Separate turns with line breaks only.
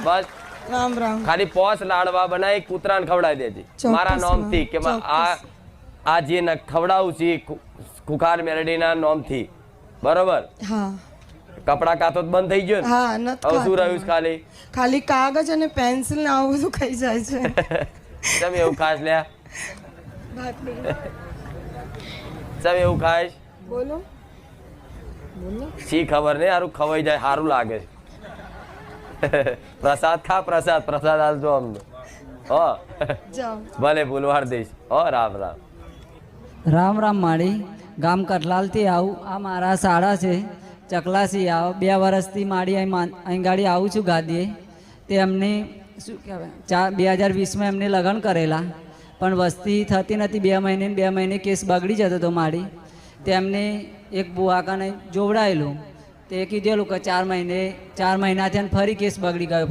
બસ
રામ રામ.
ખાલી પોસ લાડવા બનાવી કૂતરાને ખવડાવી દેજે મારા નામથી કે આ જે ખવડાવું છે ખુખાર મેલડીના નામથી બરોબર.
હા
કપડા કાતો બંધ થઈ ગયો ને?
હા નથી
હવે શું રહ્યું છે? ખાલી
ખાલી કાગજ અને પેન્સિલ ને આવું બધું ખાઈ જાય છે.
તમે એવું ખાસ લ્યા? તમે એવું ખાય?
બોલો બોલો.
શી ખબર નહીં, સારું ખવાઈ જાય સારું લાગે છે. પ્રસાદ ખા, પ્રસાદ પ્રસાદ આલજો અમને. હો
જાઓ.
ભલે ભૂલવાડ દઈશ. હો રામ રામ.
રામ રામ માળી. ગામ કટલાલથી આવું. આ મારા શાળા છે ચકલાસી. આવો 2 વર્ષથી માળી અહીં ગાડી આવું છું ગાદીએ. તે એમને શું કહેવાય 2020માં એમને લગ્ન કરેલા પણ વસ્તી થતી નથી. 2 મહિને કેસ બગડી જતો હતો માળી. તેમને એક બુઆકાને જોવડાયેલું. તે કીધેલું કે 4 મહિના થયા ફરી કેસ બગડી ગયો.